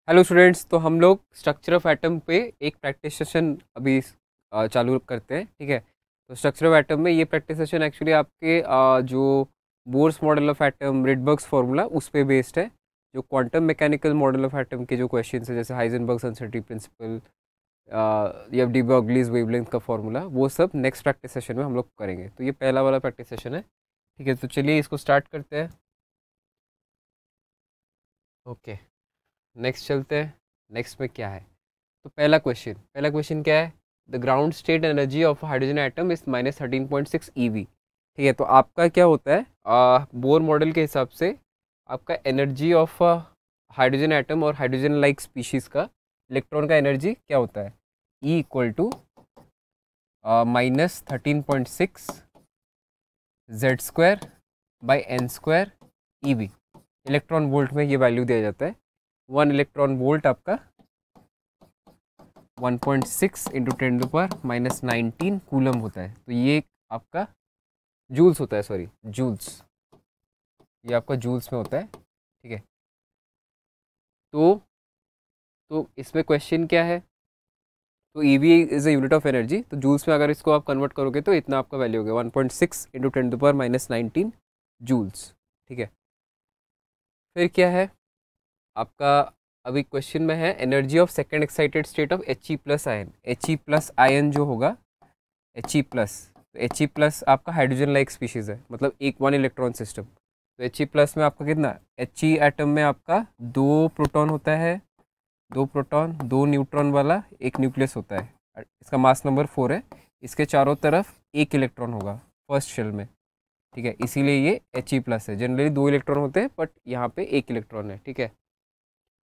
Hello students, तो हम लोग स्ट्रक्चर ऑफ एटम पे एक प्रैक्टिस सेशन अभी चालू करते हैं। ठीक है, तो स्ट्रक्चर ऑफ एटम में ये प्रैक्टिस सेशन एक्चुअली आपके जो Bohr's model of atom, Rydberg's formula उस पे बेस्ड है। जो quantum mechanical model of atom के जो क्वेश्चंस है, जैसे हाइजेनबर्ग्स अनसर्टेनिटी प्रिंसिपल या डी ब्रोगलीज वेवलेंथ का फार्मूला, वो सब नेक्स्ट प्रैक्टिस सेशन में हम लोग करेंगे। तो ये पहला वाला प्रैक्टिस सेशन है। ठीक है, तो चलिए इसको स्टार्ट करते हैं। ओके, नेक्स्ट चलते हैं। नेक्स्ट में क्या है, तो पहला क्वेश्चन क्या है? The ground state energy of hydrogen atom is -13.6 eV। ठीक है, तो आपका क्या होता है, बोर मॉडल के हिसाब से आपका एनर्जी ऑफ हाइड्रोजन एटम और हाइड्रोजन लाइक स्पीशीज़ का इलेक्ट्रॉन का एनर्जी क्या होता है? E = -13.6 Z²/n² eV। Electron volt में ये वैल्यू दिया जाता है। 1 इलेक्ट्रॉन वोल्ट आपका 1.6 × 10⁻⁹ कूलम होता है। तो ये आपका जूल्स होता है, सॉरी जूल्स, ये आपका जूल्स में होता है। ठीक है, तो इसमें क्वेश्चन क्या है? तो EV is a unit of energy, तो जूल्स में अगर इसको आप कन्वर्ट करोगे तो इतना आपका वैल्यू हो गया 1.6 × 10⁻⁹ जूल्स। ठीक है, फिर क्या है आपका? अभी क्वेश्चन में है energy of second excited state of He+ ion. He+ ion जो होगा, He+, तो He+ आपका हाइड्रोजन लाइक स्पीशीज़ है, मतलब एक 1 इलेक्ट्रॉन सिस्टम। तो He+ में आपका कितना, He एटम में आपका 2 प्रोटॉन होता है, 2 प्रोटॉन 2 न्यूट्रॉन वाला एक न्यूक्लियस होता है। इसका मास नंबर 4 है। इसके चारों तरफ एक इलेक्ट्रॉन होगा फर्स्ट शेल में। ठीक है, इसीलिए ये He+ है। जनरली 2 इलेक्ट्रॉन होते हैं, बट यहाँ पे एक इलेक्ट्रॉन है। ठीक है,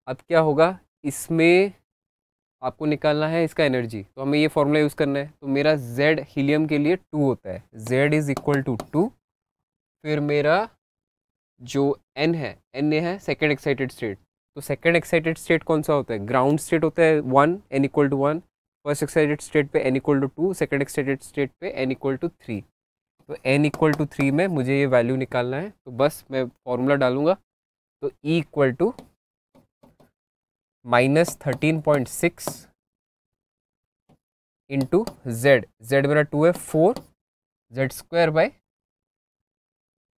अब क्या होगा, इसमें आपको निकालना है इसका एनर्जी, तो हमें ये फॉर्मूला यूज़ करना है। तो मेरा Z हीलियम के लिए 2 होता है, Z = 2। फिर मेरा जो N है सेकेंड एक्साइटेड स्टेट। तो सेकेंड एक्साइटेड स्टेट कौन सा होता है? ग्राउंड स्टेट होता है 1, N = 1। फर्स्ट एक्साइटेड स्टेट पे N = 2, सेकेंड एक्साइटेड स्टेट पे N = 3। तो N = 3 में मुझे ये वैल्यू निकालना है, तो बस मैं फॉर्मूला डालूंगा। तो E = -13.6 इंटू Z मेरा 2 है, 4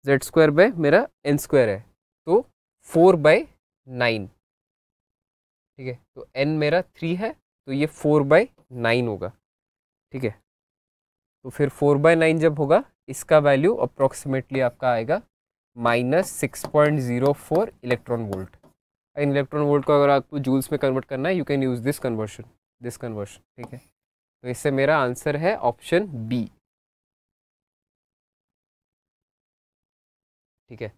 Z² मेरा N² है, तो 4/9। ठीक है, तो N मेरा 3 है, तो ये 4/9 होगा। ठीक है, तो फिर 4/9 जब होगा, इसका वैल्यू अप्रॉक्सीमेटली आपका आएगा -6.04 इलेक्ट्रॉन वोल्ट। इन इलेक्ट्रॉन वोल्ट को अगर आपको जूल्स में कन्वर्ट करना है, you can use this conversion. ठीक है, तो इससे मेरा आंसर है ऑप्शन बी। ठीक है,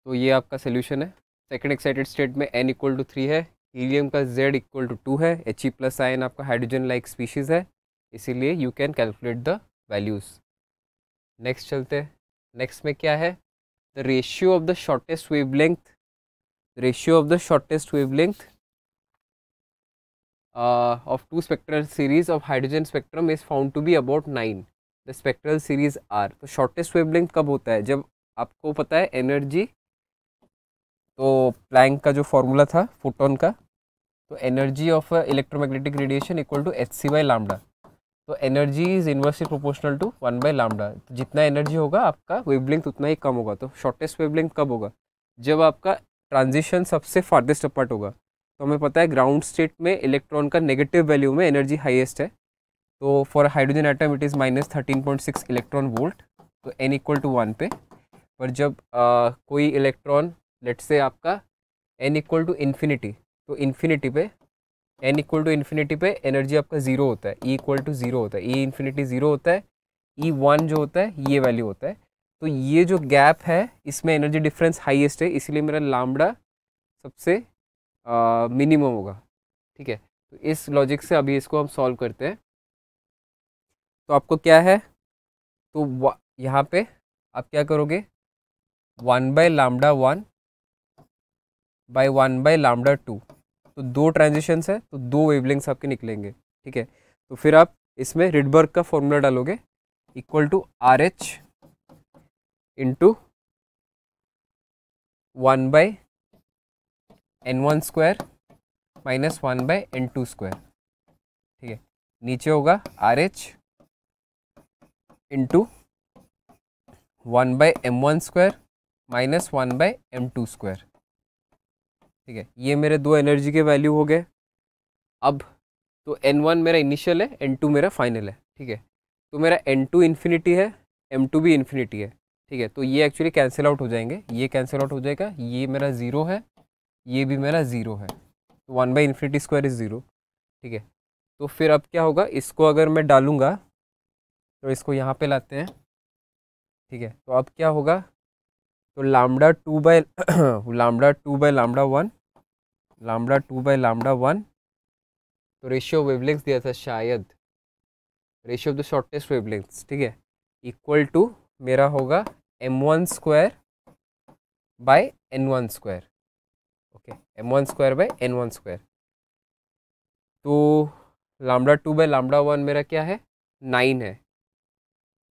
तो ये आपका सोल्यूशन है। सेकेंड एक्साइटेड स्टेट में N = 3 है, हीलियम का Z = 2 है, He+ आयन आपका हाइड्रोजन लाइक स्पीशीज़ है, इसीलिए you can calculate the values. Next चलते हैं। नेक्स्ट में क्या है? The ratio of the shortest wavelength of two spectral series of hydrogen spectrum is found to be about 9. The spectral series are, तो shortest wavelength कब होता है? जब आपको पता है एनर्जी, तो प्लैंक का जो फॉर्मूला था फोटोन का, तो energy of electromagnetic radiation = hc/λ। तो energy is inversely proportional to 1/λ। तो जितना एनर्जी होगा आपका वेवलेंथ उतना ही कम होगा। तो शॉर्टेस्ट वेवलेंथ कब होगा? जब आपका ट्रांजिशन सबसे फार्देस्ट अपार्ट होगा। तो हमें पता है ग्राउंड स्टेट में इलेक्ट्रॉन का नेगेटिव वैल्यू में एनर्जी हाईएस्ट है। तो for hydrogen atom it is -13.6 electron volt, तो N = 1 पे। पर जब कोई इलेक्ट्रॉन, लेट से आपका N = इन्फिनिटी, तो इन्फिनिटी पे N = इन्फिनिटी पे एनर्जी आपका 0 होता है, E = 0 होता है, E∞ 0 होता है, E1 जो होता है ये वैल्यू होता है। तो ये जो गैप है इसमें एनर्जी डिफरेंस हाईएस्ट है, इसलिए मेरा लैम्बडा सबसे मिनिमम होगा। ठीक है, तो इस लॉजिक से अभी इसको हम सॉल्व करते हैं। तो आपको क्या है, तो यहाँ पे आप क्या करोगे, 1/λ1 बाई 1/λ2। तो 2 ट्रांजिशंस है, तो 2 वेवलेंथ्स आपके निकलेंगे। ठीक है, तो फिर आप इसमें रिडबर्ग का फॉर्मूला डालोगे, = RH × 1 by n1 square minus 1 by n2 square, ठीक है। नीचे होगा RH into 1 by m1 square minus 1 by m2 square, ठीक है। ये मेरे दो एनर्जी के वैल्यू हो गए। अब तो n1 मेरा इनिशियल है, n2 मेरा फाइनल है, ठीक है। तो मेरा n2 इन्फिनिटी है, m2 भी इन्फिनिटी है, ठीक है। तो ये एक्चुअली कैंसिल आउट हो जाएंगे, ये कैंसिल आउट हो जाएगा, ये मेरा ज़ीरो है, ये भी मेरा ज़ीरो है, तो 1 by infinity square is zero, ठीक है। तो फिर अब क्या होगा, इसको अगर मैं डालूँगा तो इसको यहाँ पे लाते हैं, ठीक है। तो अब क्या होगा, तो lambda 2 by lambda 2 by lambda 1, lambda 2 by lambda 1, तो रेशियो वेवलेंथ दिया था शायद, ratio of the shortest wavelengths, ठीक है, इक्वल टू मेरा होगा m1 square by n1 square, okay, m1 square by n1 square. तो लैम्डा 2 बाय लैम्डा 1 मेरा क्या है, 9 है,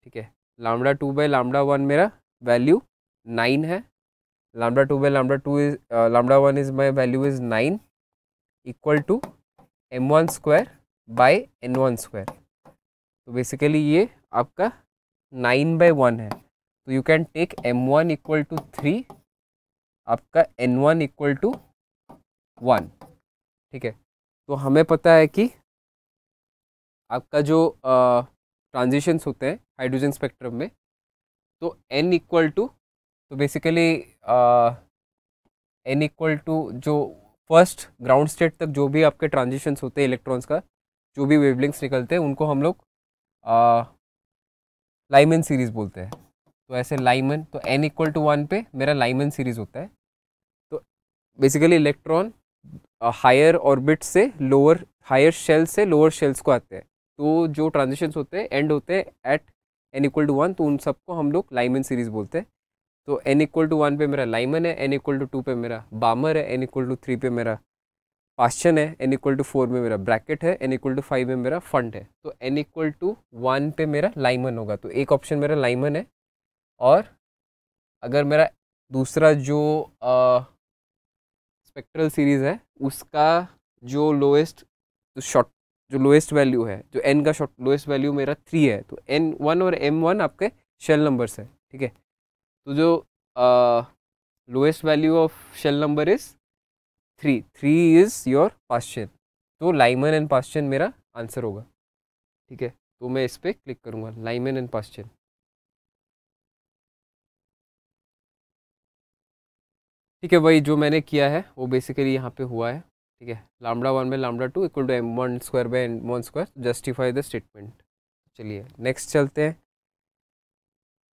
ठीक है। लैम्डा 2 बाय लैम्डा 1 मेरा वैल्यू 9 है, lambda 2 by lambda 2 is lambda 1 is my value is 9, equal to m1 square by n1 square. तो बेसिकली ये आपका 9 बाई 1 है, तो you can take m1 equal to 3, आपका n1 इक्वल टू 1, ठीक है। तो हमें पता है कि आपका जो ट्रांजिशंस होते हैं हाइड्रोजन स्पेक्ट्रम में, तो n इक्वल टू, तो बेसिकली n इक्वल टू जो फर्स्ट ग्राउंड स्टेट तक जो भी आपके ट्रांजिशंस होते हैं इलेक्ट्रॉन्स का, जो भी वेवलेंथ्स निकलते हैं, उनको हम लोग लाइमन सीरीज़ बोलते हैं। तो ऐसे लाइमन, तो n इक्वल टू 1 पे मेरा लाइमन सीरीज़ होता है। तो बेसिकली इलेक्ट्रॉन हायर ऑर्बिट से लोअर, हायर शेल से लोअर शेल्स को आते हैं, तो जो ट्रांजिशंस होते हैं एंड होते हैं एट n इक्वल टू 1, तो उन सबको हम लोग लाइमन सीरीज़ बोलते हैं। तो n इक्वल टू 1 पे मेरा लाइमन है, n इक्वल टू 2 पे मेरा बामर है, n इक्वल टू 3 पे मेरा पास्चन है, n इक्वल टू 4 में मेरा ब्रैकेट है, n इक्वल टू 5 में मेरा फंड है। तो n इक्वल टू 1 पे मेरा लाइमन होगा, तो एक ऑप्शन मेरा लाइमन है। और अगर मेरा दूसरा जो स्पेक्ट्रल सीरीज़ है उसका जो लोएस्ट, जो शॉर्ट, जो लोएस्ट वैल्यू है, जो n का शॉर्ट लोएस्ट वैल्यू मेरा 3 है, तो n1 और m1 आपके शेल नंबर्स है, ठीक है। तो जो lowest value of shell number is 3 is your Paschen, तो लाइमन एंड पास्चन मेरा आंसर होगा, ठीक है। तो मैं इस पर क्लिक करूँगा, लाइमन एंड पास्चन। ठीक है, वही जो मैंने किया है वो बेसिकली यहाँ पे हुआ है, ठीक है। लैम्डा 1 में lambda 2 equal to m1 square by n1 square, justify the statement. चलिए नेक्स्ट चलते हैं।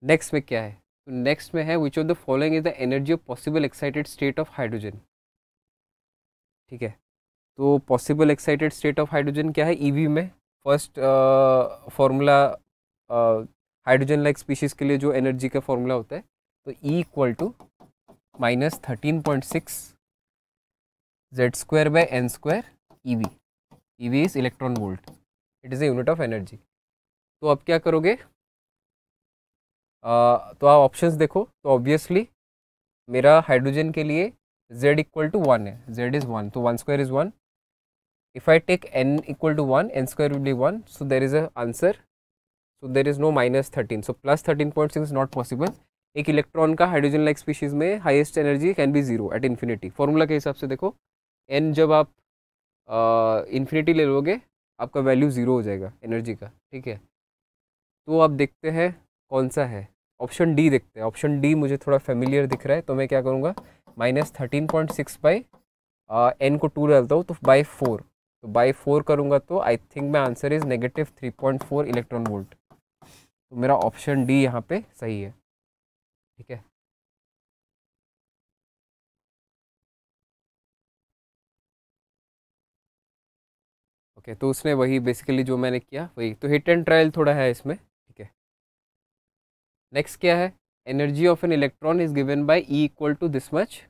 नेक्स्ट में क्या है, तो नेक्स्ट में है which of the following is the energy of possible excited state of hydrogen, ठीक है। तो possible excited state of hydrogen क्या है, ईवी में first formula hydrogen like species के लिए जो एनर्जी का फॉर्मूला होता है, तो E equal to minus 13.6 z square by n square EV, EV is electron volt, it is a unit of energy. तो अब क्या करोगे, तो आप ऑप्शंस देखो, तो ऑब्वियसली मेरा हाइड्रोजन के लिए z इक्वल टू 1 है, z इज़ 1, तो 1 square is 1। If I take n equal to 1, n square will be 1, so there is a answer, so there is no minus 13, so plus 13.6 is not possible. एक electron का hydrogen like species में highest energy can be zero at infinity. Formula के हिसाब से देखो, n जब आप infinity ले लोगे आपका वैल्यू ज़ीरो हो जाएगा एनर्जी का, ठीक है। तो अब देखते हैं कौन सा है, ऑप्शन डी देखते हैं। ऑप्शन डी मुझे थोड़ा फेमिलियर दिख रहा है, तो मैं क्या करूँगा, माइनस 13.6 बाई n को 2 डालता हूँ, तो बाई 4, तो बाई 4 करूँगा तो I think my answer is negative 3.4 electron volt. तो मेरा ऑप्शन डी यहाँ पे सही है, ठीक है। ओके, तो उसने वही बेसिकली जो मैंने किया वही, तो हिट एंड ट्रायल थोड़ा है इसमें, ठीक है। नेक्स्ट क्या है, energy of an electron is given by E equal to this much,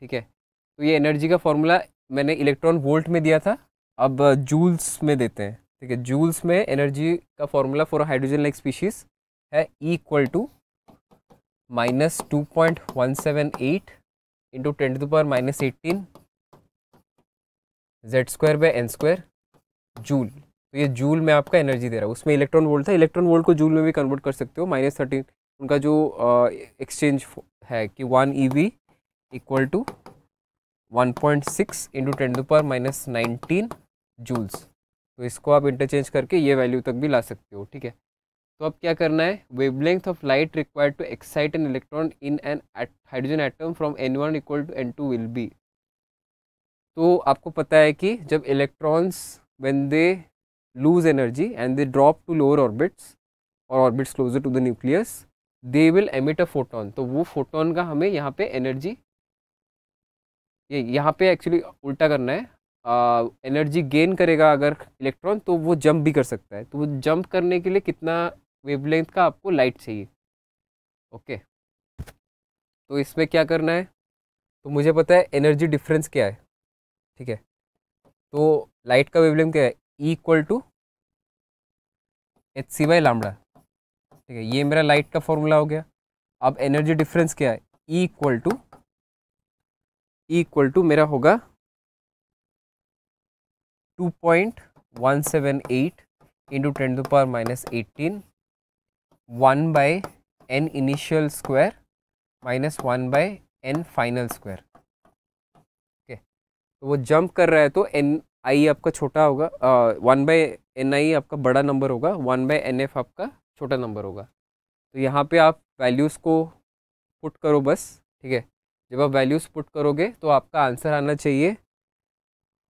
ठीक है। तो ये एनर्जी का फॉर्मूला मैंने इलेक्ट्रॉन वोल्ट में दिया था, अब जूल्स में देते हैं, ठीक है। जूल्स में एनर्जी का formula for hydrogen like species है E equal to minus 2.178 into 10⁻−18 Z²/n² joule. तो ये जूल में आपका एनर्जी दे रहा है, उसमें इलेक्ट्रॉन वोल्ट था, इलेक्ट्रॉन वोल्ट को जूल में भी कन्वर्ट कर सकते हो। -13 उनका जो एक्सचेंज है कि 1 EV equal to 1.6 into 10⁻19 joules. तो इसको आप इंटरचेंज करके ये वैल्यू तक भी ला सकते हो, ठीक है। तो अब क्या करना है, wavelength of light required to excite an electron in an hydrogen atom from n1 equal to n2 will be. तो आपको पता है कि जब electrons when they lose energy and they drop to lower orbits और orbits closer to the nucleus, they will emit a photon. तो वो photon का हमें यहाँ पे एनर्जी, ये यहाँ पे एक्चुअली उल्टा करना है, एनर्जी गेन करेगा अगर इलेक्ट्रॉन तो वो जंप भी कर सकता है। तो वो जंप करने के लिए कितना वेवलेंथ का आपको लाइट चाहिए, ओके। तो इसमें क्या करना है, तो मुझे पता है एनर्जी डिफरेंस क्या है, ठीक है। तो लाइट का वेवलेंथ क्या है, E इक्वल टू hc/λ, ठीक है। ये मेरा लाइट का फॉर्मूला हो गया। अब एनर्जी डिफरेंस क्या है, E इक्वल टू मेरा होगा 2.178 into 10⁻18 1/n initial square -1/n final square, okay. तो वो जंप कर रहा है तो ni आपका छोटा होगा, 1/ni आपका बड़ा नंबर होगा, 1/nf आपका छोटा नंबर होगा। तो यहाँ पे आप वैल्यूज़ को पुट करो बस, ठीक है। जब आप वैल्यूज़ पुट करोगे तो आपका आंसर आना चाहिए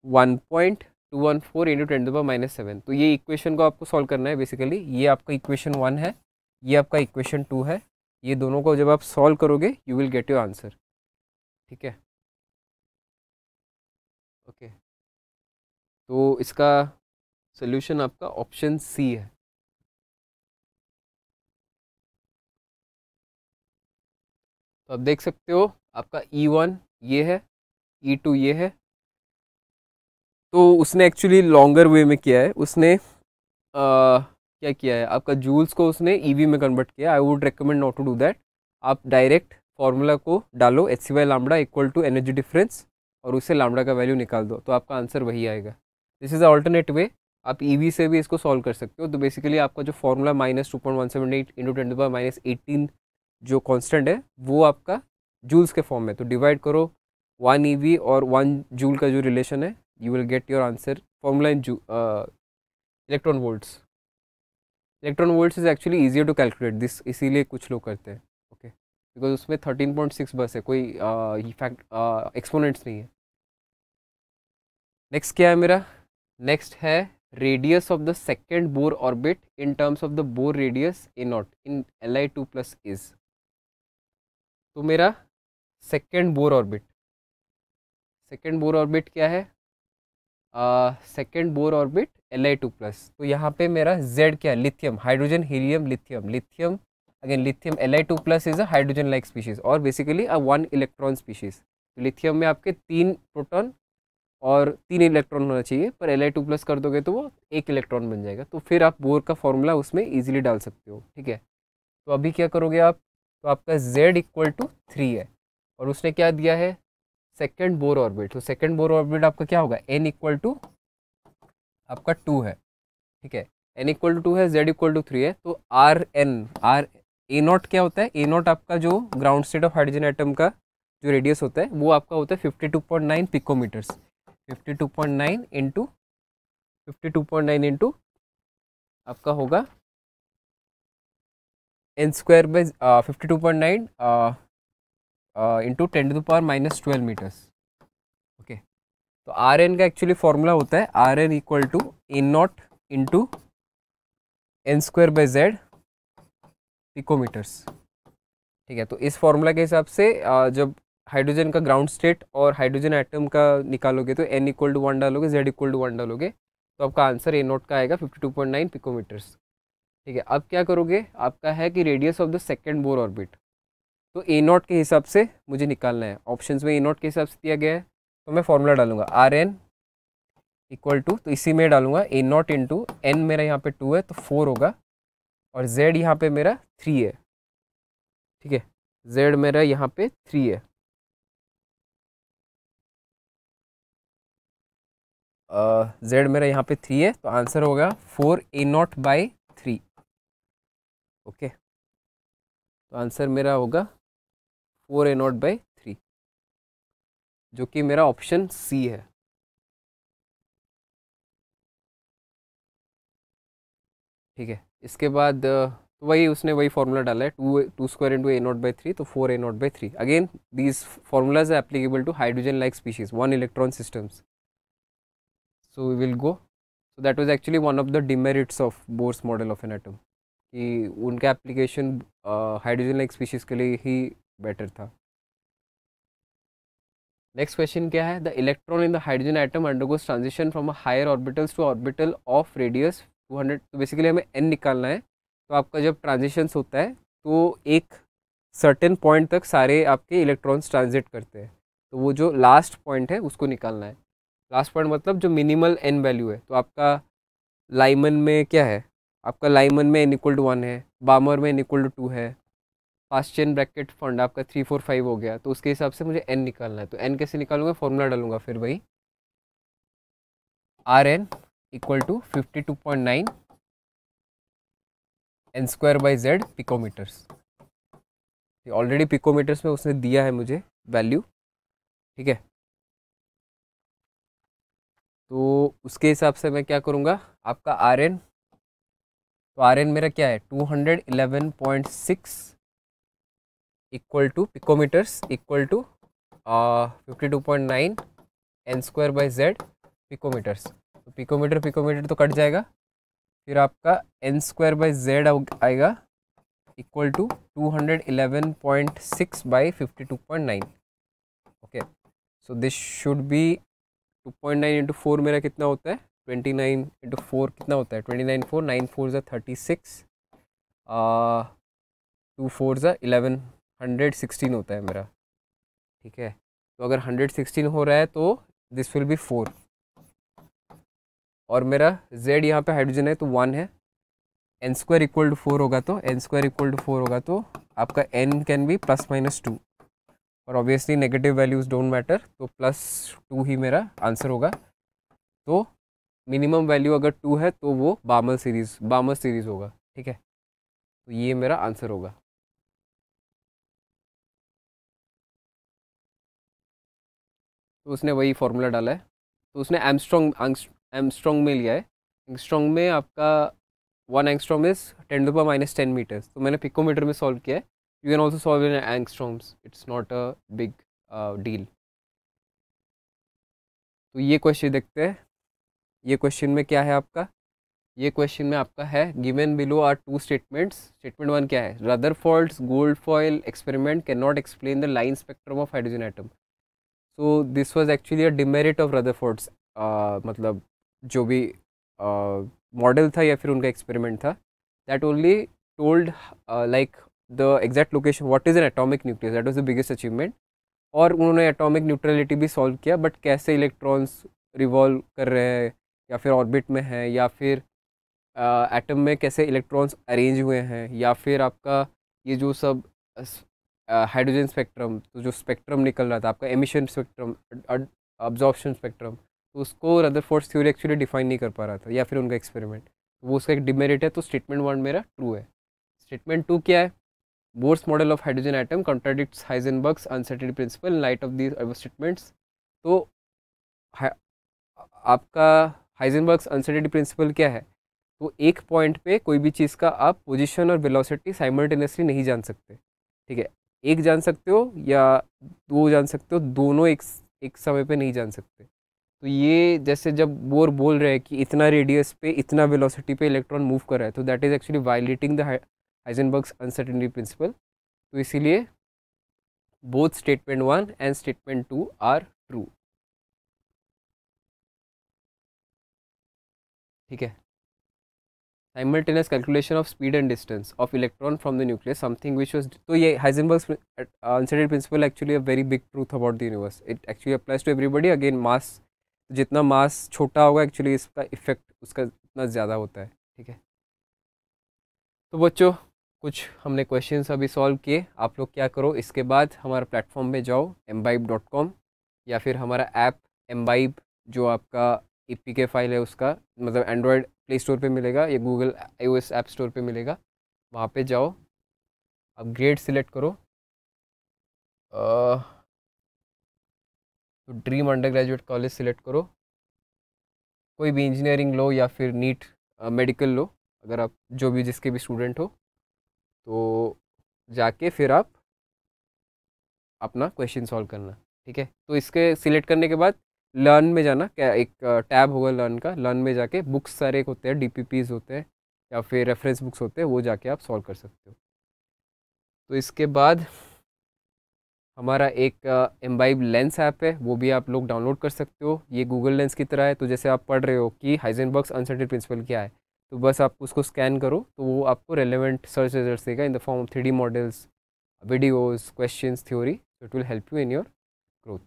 1.214 इंटू 10⁻7। तो ये इक्वेशन को आपको सॉल्व करना है बेसिकली। ये आपका इक्वेशन 1 है, ये आपका इक्वेशन 2 है। ये दोनों को जब आप सॉल्व करोगे you will get your answer, ठीक है, ओके। तो इसका सोल्यूशन आपका ऑप्शन सी है। तो आप देख सकते हो आपका E1 ये है, E2 ये है। तो उसने एक्चुअली लॉन्गर वे में किया है, उसने क्या किया है, आपका जूल्स को उसने ईवी में कन्वर्ट किया। I would recommend not to do that. आप डायरेक्ट फार्मूला को डालो hc/λ equal to energy difference और उससे लैम्डा का वैल्यू निकाल दो, तो आपका आंसर वही आएगा। दिस इज़ द अल्टरनेट वे। आप ईवी से भी इसको सॉल्व कर सकते हो। तो बेसिकली आपका जो फॉर्मूला -2.178 इंटू 10⁻18 जो कांस्टेंट है वो आपका जूल्स के फॉर्म में, तो डिवाइड करो 1 EV और 1 जूल का जो रिलेशन है, you will get your answer formula in electron volts. Electron volts is actually easier to calculate this, इसीलिए कुछ लोग करते हैं, ओके, बिकॉज उसमें 13.6 बस है, कोई फैक्ट एक्सपोनेंट्स नहीं है। नेक्स्ट क्या है मेरा, नेक्स्ट है radius of the second Bohr orbit in terms of the bore radius A0 in Li2+ is. तो मेरा सेकेंड बोर ऑर्बिट क्या है, सेकेंड बोर ऑर्बिट Li2+। तो यहाँ पे मेरा Z क्या है, lithium, hydrogen helium lithium again lithium Li2+ is a hydrogen like species और basically a 1 electron species. Lithium में आपके 3 प्रोटॉन और 3 इलेक्ट्रॉन होना चाहिए, पर Li2+ कर दोगे तो वो 1 इलेक्ट्रॉन बन जाएगा। तो फिर आप बोर का फॉर्मूला उसमें ईजिली डाल सकते हो, ठीक है। तो अभी क्या करोगे आप, तो आपका Z इक्वल टू 3 है और उसने क्या दिया है, सेकेंड बोर ऑर्बिट। तो सेकेंड बोर ऑर्बिट आपका क्या होगा, n इक्वल टू आपका 2 है, ठीक है। n इक्वल टू 2 है, Z इक्वल टू 3 है। तो A0 क्या होता है, A0 आपका जो ground state of hydrogen atom का जो रेडियस होता है वो आपका होता है 52.9 पिकोमीटर्स। 52.9 इंटू 52.9 इंटू आपका होगा n² 52.9 इंटू 10⁻12 मीटर्स, ओके। तो Rn का एक्चुअली फॉर्मूला होता है Rn equal to A0 into n²/z picometres, ठीक है। तो इस फॉर्मूला के हिसाब से जब हाइड्रोजन का ग्राउंड स्टेट और हाइड्रोजन एटम का निकालोगे तो n इक्वल टू 1 डालोगे, Z इक्वल टू 1 डालोगे, तो आपका आंसर A0 का आएगा 52.9 पिकोमीटर्स, ठीक है। अब क्या करोगे, आपका है कि radius of the second Bohr orbit, तो A0 के हिसाब से मुझे निकालना है। ऑप्शंस में A0 के हिसाब से दिया गया है, तो मैं फॉर्मूला डालूंगा Rn इक्वल टू, तो इसी में डालूंगा A0 इंटू n, मेरा यहाँ पे 2 है तो 4 होगा, और Z यहाँ पे मेरा 3 है, ठीक है। Z मेरा यहाँ पे 3 है, z मेरा यहाँ पे 3 है, तो आंसर होगा 4a0/3। ओके, तो आंसर मेरा होगा 4a0/3, जो कि मेरा ऑप्शन सी है। ठीक है, इसके बाद तो वही उसने वही फॉर्मूला डाला है, टू स्क्वायर इंटू a0/3, तो 4a0/3। Again these formulas are applicable to hydrogen like species, one electron systems. So we will go. So that was actually one of the demerits of Bohr's model of an atom, कि उनका application hydrogen like species के लिए ही better था। Next question क्या है? The electron in the hydrogen atom undergoes transition from a higher orbitals to orbital of radius 200। तो basically हमें n निकालना है। तो आपका जब ट्रांजिशंस होता है तो एक सर्टेन पॉइंट तक सारे आपके इलेक्ट्रॉन्स ट्रांजिट करते हैं, तो वो जो लास्ट पॉइंट है उसको निकालना है। लास्ट पॉइंट मतलब जो मिनिमल n वैल्यू है। तो आपका लाइमन में क्या है? आपका लाइमन में n=1 है, बामर में n=2 है, फास्ट चेन ब्रैकेट फंड आपका 3 4 5 हो गया। तो उसके हिसाब से मुझे n निकालना है। तो n कैसे निकालूंगा? फॉर्मूला डालूंगा फिर वही, Rn = 52.9 n²/z picometres. Already picometres में उसने दिया है मुझे वैल्यू। ठीक है, तो उसके हिसाब से मैं क्या करूँगा, आपका Rn, तो Rn मेरा क्या है 211.6 = पिकोमीटर्स = 52.9 n²/z पिकोमीटर्स। तो पिकोमीटर पिकोमीटर तो कट जाएगा, फिर आपका n²/z आएगा = 211.6/52.9। Okay, so this should be 2.9 × 4 मेरा कितना होता है? 29 × 4 कितना होता है? 29 4 9 4 36 2 4 11 116 होता है मेरा। ठीक है, तो अगर 116 हो रहा है तो दिस विल बी 4, और मेरा z यहाँ पे हाइड्रोजन है तो 1 है, n² = 4 होगा, तो n² = 4 होगा तो आपका n कैन बी +-2, और obviously negative values don't matter, तो +2 ही मेरा आंसर होगा। तो मिनिमम वैल्यू अगर 2 है तो वो बामर सीरीज होगा। ठीक है, तो ये मेरा आंसर होगा। तो उसने वही फॉर्मूला डाला है, तो उसने एमस्ट्रॉन्ग में लिया है। एंगस्ट्रॉन्ग में आपका 1 एंगस्ट्रॉम इज 10⁻⁻10 मीटर्स। तो मैंने पिकोमीटर में सॉल्व किया है। You can also solve in angstroms, it's not a big deal. तो ये क्वेश्चन देखते हैं। ये क्वेश्चन में क्या है आपका? ये क्वेश्चन में आपका है, given below are 2 statements. Statement 1 क्या है? Rutherford's gold foil experiment can not explain the line spectrum of hydrogen atom. So this was actually a demerit of Rutherford's, मतलब जो भी मॉडल था या फिर उनका एक्सपेरिमेंट था, that only told like the exact location what is an atomic nucleus, that was the biggest achievement. और उन्होंने एटॉमिक न्यूट्रलिटी भी सॉल्व किया, बट कैसे इलेक्ट्रॉन्स रिवॉल्व कर रहे हैं या फिर ऑर्बिट में हैं, या फिर एटम में कैसे इलेक्ट्रॉन्स अरेंज हुए हैं, या फिर आपका ये जो सब हाइड्रोजन स्पेक्ट्रम, तो जो स्पेक्ट्रम निकल रहा था आपका एमिशन स्पेक्ट्रम, अब्जॉर्प्शन स्पेक्ट्रम, तो उसको रदरफोर्ड्स थ्योरी एक्चुअली डिफाइन नहीं कर पा रहा था, या फिर उनका एक्सपेरिमेंट, तो वो उसका एक डिमेरिट है। तो स्टेटमेंट 1 मेरा ट्रू है। स्टेटमेंट 2 क्या है? Bohr's model of hydrogen atom contradicts Heisenberg's uncertainty principle in light of these above statements। तो आपका हाइजेनबर्ग्स अनसर्टेनिटी प्रिंसिपल क्या है? तो एक पॉइंट पे कोई भी चीज़ का आप पोजीशन और वेलोसिटी साइमल्टेनियसली नहीं जान सकते। ठीक है, एक जान सकते हो या दो जान सकते हो, दोनों एक समय पे नहीं जान सकते। तो ये जैसे जब बोर बोल रहे हैं कि इतना रेडियस पे इतना वेलोसिटी पे इलेक्ट्रॉन मूव कर रहा है, तो that is actually violating the Heisenberg's uncertainty principle. तो इसीलिए both statement 1 and statement 2 are true. ठीक है, simultaneous calculation of speed and distance of electron from the nucleus, something which was, तो ये Heisenberg's uncertainty principle actually a very big truth about the universe. It actually applies to everybody. Again mass, जितना mass छोटा होगा actually इसका effect उसका इतना ज़्यादा होता है। ठीक है, तो बच्चों कुछ हमने क्वेश्चंस अभी सॉल्व किए। आप लोग क्या करो, इसके बाद हमारा प्लेटफॉर्म में जाओ mbibe.com, या फिर हमारा ऐप mbibe जो आपका APK फाइल है उसका, मतलब एंड्रॉयड प्ले स्टोर पे मिलेगा या गूगल iOS ऐप स्टोर पे मिलेगा, वहाँ पे जाओ, अब ग्रेड सिलेक्ट करो, तो dream under graduate college select करो, कोई भी इंजीनियरिंग लो या फिर नीट मेडिकल लो, अगर आप जो भी जिसके भी स्टूडेंट हो, तो जाके फिर आप अपना क्वेश्चन सॉल्व करना। ठीक है, तो इसके सिलेक्ट करने के बाद लर्न में जाना, क्या एक टैब होगा लर्न का, लर्न में जाके बुक्स सारे एक होते हैं, DPPs होते हैं या फिर रेफरेंस बुक्स होते हैं, वो जाके आप सॉल्व कर सकते हो। तो इसके बाद हमारा एक एम्बाइब लेंस ऐप है, वो भी आप लोग डाउनलोड कर सकते हो। ये गूगल लेंस की तरह है, तो जैसे आप पढ़ रहे हो कि हाइजेनबर्ग्स अनसर्टेन प्रिंसिपल क्या है, तो बस आप उसको स्कैन करो तो वो आपको रेलेवेंट सर्च रिजल्ट देगा in the form of 3D models, videos, questions, theory. So it will help you in your growth.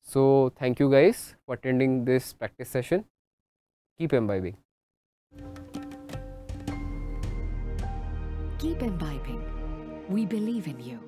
So thank you guys for attending this practice session. Keep imbibing. Keep imbibing. We believe in you.